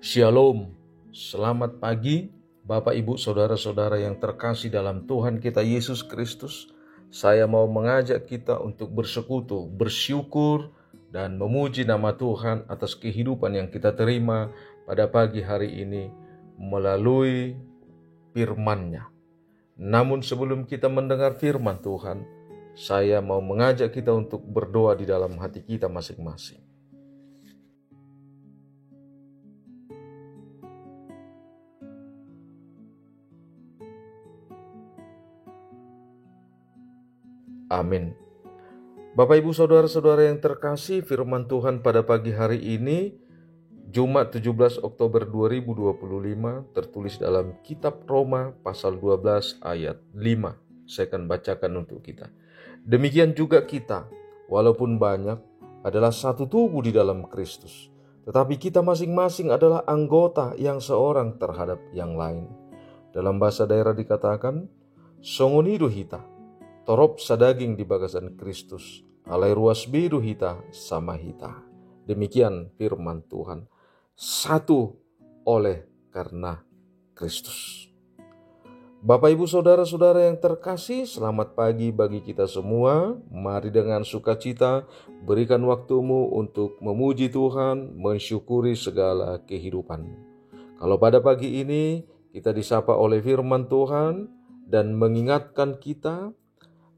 Shalom, selamat pagi Bapak Ibu Saudara-saudara yang terkasih dalam Tuhan kita Yesus Kristus. Saya mau mengajak kita untuk bersekutu, bersyukur, dan memuji nama Tuhan atas kehidupan yang kita terima pada pagi hari ini melalui firman-Nya. Namun sebelum kita mendengar firman Tuhan, saya mau mengajak kita untuk berdoa di dalam hati kita masing-masing. Amin. Bapak Ibu Saudara-saudara yang terkasih, firman Tuhan pada pagi hari ini Jumat 17 Oktober 2025 tertulis dalam kitab Roma pasal 12 ayat 5. Saya akan bacakan untuk kita. Demikian juga kita, walaupun banyak, adalah satu tubuh di dalam Kristus, tetapi kita masing-masing adalah anggota yang seorang terhadap yang lain. Dalam bahasa daerah dikatakan, songonido hita, torop sadaging di bagasan Kristus, alai ruas biru hita sama hita. Demikian firman Tuhan. Satu oleh karena Kristus. Bapak Ibu Saudara-saudara yang terkasih, selamat pagi bagi kita semua. Mari dengan sukacita berikan waktumu untuk memuji Tuhan, mensyukuri segala kehidupan. Kalau pada pagi ini kita disapa oleh firman Tuhan dan mengingatkan kita,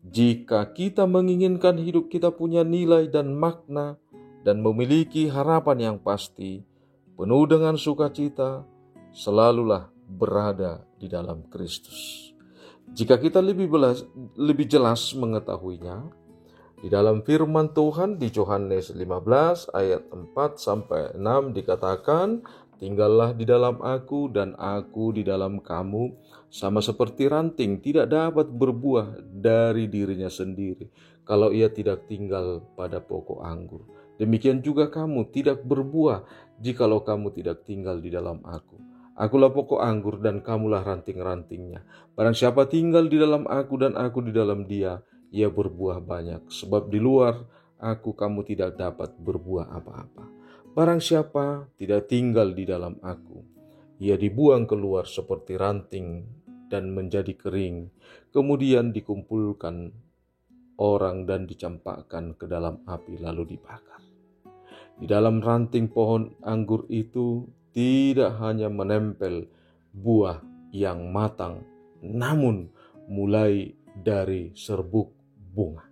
jika kita menginginkan hidup kita punya nilai dan makna dan memiliki harapan yang pasti, penuh dengan sukacita, selalulah berada di dalam Kristus. Jika kita lebih jelas mengetahuinya, di dalam firman Tuhan di Yohanes 15 ayat 4-6 dikatakan, tinggallah di dalam aku dan aku di dalam kamu, sama seperti ranting tidak dapat berbuah dari dirinya sendiri kalau ia tidak tinggal pada pokok anggur. Demikian juga kamu tidak berbuah jikalau kamu tidak tinggal di dalam aku. Akulah pokok anggur dan kamulah ranting-rantingnya. Barang siapa tinggal di dalam aku dan aku di dalam dia, ia berbuah banyak. Sebab di luar aku kamu tidak dapat berbuah apa-apa. Barang siapa tidak tinggal di dalam aku, ia dibuang keluar seperti ranting dan menjadi kering, kemudian dikumpulkan orang dan dicampakkan ke dalam api lalu dibakar. Di dalam ranting pohon anggur itu tidak hanya menempel buah yang matang, namun mulai dari serbuk bunga.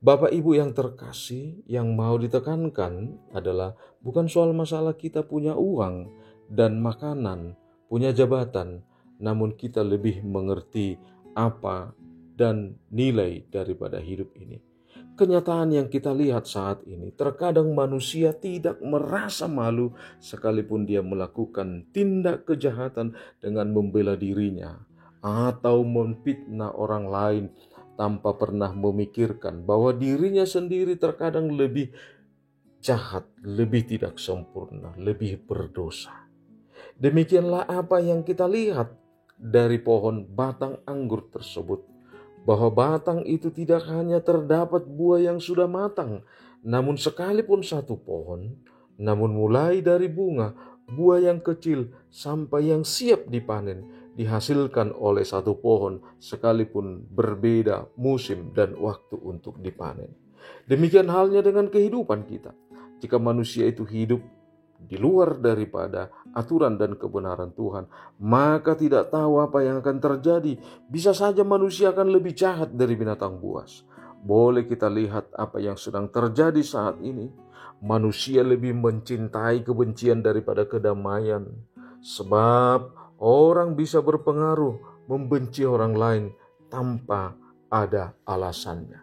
Bapak Ibu yang terkasih, yang mau ditekankan adalah bukan soal masalah kita punya uang dan makanan, punya jabatan, namun kita lebih mengerti apa dan nilai daripada hidup ini. Kenyataan yang kita lihat saat ini, terkadang manusia tidak merasa malu sekalipun dia melakukan tindak kejahatan dengan membela dirinya atau memfitnah orang lain tanpa pernah memikirkan bahwa dirinya sendiri terkadang lebih jahat, lebih tidak sempurna, lebih berdosa. Demikianlah apa yang kita lihat dari pohon batang anggur tersebut, bahwa batang itu tidak hanya terdapat buah yang sudah matang, namun sekalipun satu pohon, namun mulai dari bunga, buah yang kecil sampai yang siap dipanen, dihasilkan oleh satu pohon sekalipun berbeda musim dan waktu untuk dipanen. Demikian halnya dengan kehidupan kita. Jika manusia itu hidup di luar daripada aturan dan kebenaran Tuhan, maka tidak tahu apa yang akan terjadi. Bisa saja manusia akan lebih jahat dari binatang buas. Boleh kita lihat apa yang sedang terjadi saat ini. Manusia lebih mencintai kebencian daripada kedamaian. Sebab orang bisa berpengaruh membenci orang lain tanpa ada alasannya.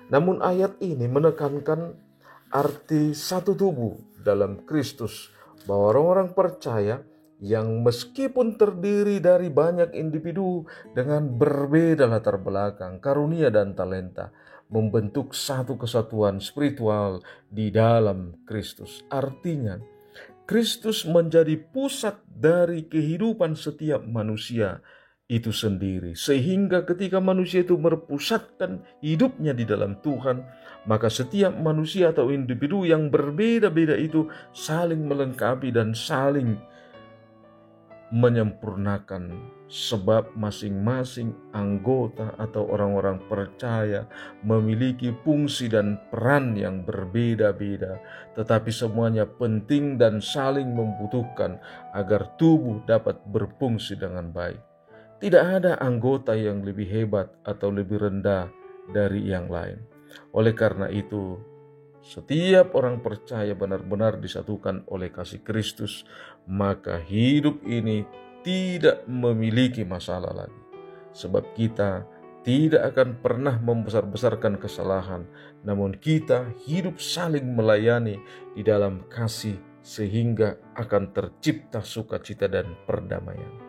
Namun ayat ini menekankan arti satu tubuh dalam Kristus, bahwa orang-orang percaya yang meskipun terdiri dari banyak individu dengan berbeda latar belakang, karunia dan talenta, membentuk satu kesatuan spiritual di dalam Kristus. Artinya, Kristus menjadi pusat dari kehidupan setiap manusia itu sendiri. Sehingga ketika manusia itu merpusatkan hidupnya di dalam Tuhan, maka setiap manusia atau individu yang berbeda-beda itu saling melengkapi dan saling menyempurnakan, sebab masing-masing anggota atau orang-orang percaya memiliki fungsi dan peran yang berbeda-beda, tetapi semuanya penting dan saling membutuhkan agar tubuh dapat berfungsi dengan baik. Tidak ada anggota yang lebih hebat atau lebih rendah dari yang lain. Oleh karena itu, setiap orang percaya benar-benar disatukan oleh kasih Kristus, maka hidup ini tidak memiliki masalah lagi. Sebab kita tidak akan pernah membesar-besarkan kesalahan, namun kita hidup saling melayani di dalam kasih sehingga akan tercipta sukacita dan perdamaian.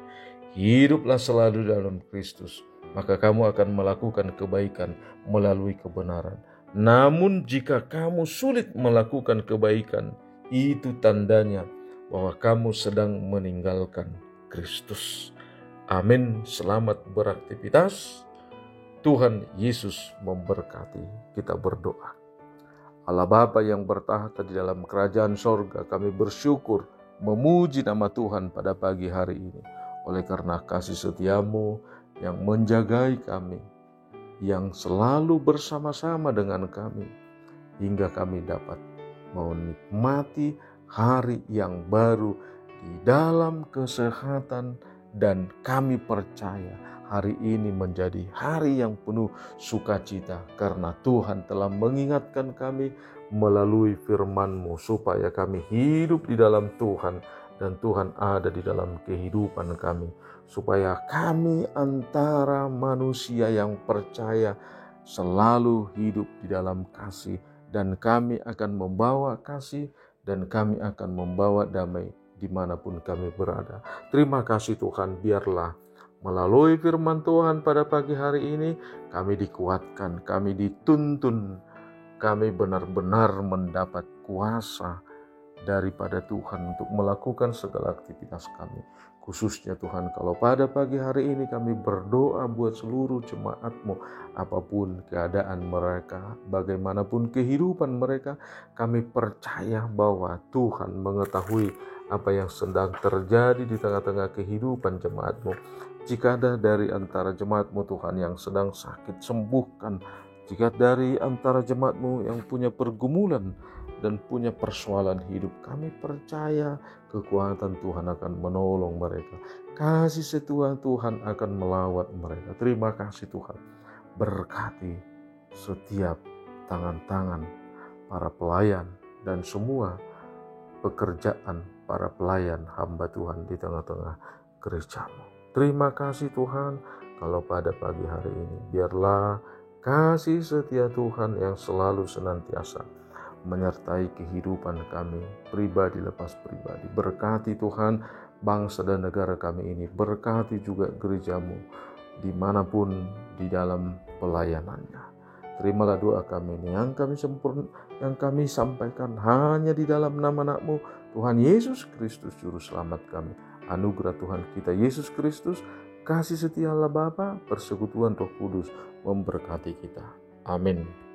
Hiduplah selalu dalam Kristus, maka kamu akan melakukan kebaikan melalui kebenaran. Namun jika kamu sulit melakukan kebaikan, itu tandanya bahwa kamu sedang meninggalkan Kristus. Amin. Selamat beraktivitas. Tuhan Yesus memberkati. Kita berdoa. Allah Bapa yang bertahta di dalam kerajaan sorga, kami bersyukur memuji nama Tuhan pada pagi hari ini. Oleh karena kasih setiamu yang menjagai kami, yang selalu bersama-sama dengan kami, hingga kami dapat menikmati hari yang baru di dalam kesehatan, dan kami percaya hari ini menjadi hari yang penuh sukacita karena Tuhan telah mengingatkan kami melalui firman-Mu supaya kami hidup di dalam Tuhan dan Tuhan ada di dalam kehidupan kami, supaya kami antara manusia yang percaya selalu hidup di dalam kasih, dan kami akan membawa kasih dan kami akan membawa damai dimanapun kami berada. Terima kasih Tuhan, biarlah melalui firman Tuhan pada pagi hari ini kami dikuatkan, kami dituntun, kami benar-benar mendapat kuasa daripada Tuhan untuk melakukan segala aktivitas kami. Khususnya Tuhan, kalau pada pagi hari ini kami berdoa buat seluruh jemaat-Mu, apapun keadaan mereka, bagaimanapun kehidupan mereka, kami percaya bahwa Tuhan mengetahui apa yang sedang terjadi di tengah-tengah kehidupan jemaat-Mu. Jika ada dari antara jemaat-Mu Tuhan yang sedang sakit, sembuhkan. Jika dari antara jemaat-Mu yang punya pergumulan dan punya persoalan hidup, kami percaya kekuatan Tuhan akan menolong mereka. Kasih setia Tuhan akan melawat mereka. Terima kasih Tuhan. Berkati setiap tangan-tangan para pelayan dan semua pekerjaan para pelayan hamba Tuhan di tengah-tengah gereja-Mu. Terima kasih Tuhan, kalau pada pagi hari ini biarlah kasih setia Tuhan yang selalu senantiasa menyertai kehidupan kami, pribadi lepas pribadi. Berkati Tuhan bangsa dan negara kami ini, berkati juga gereja-Mu dimanapun di dalam pelayanannya. Terimalah doa kami ini yang kami sampaikan hanya di dalam nama Anak-Mu, Tuhan Yesus Kristus Juru Selamat kami. Anugerah Tuhan kita Yesus Kristus, kasih setia Allah Bapa, persekutuan Roh Kudus memberkati kita. Amin.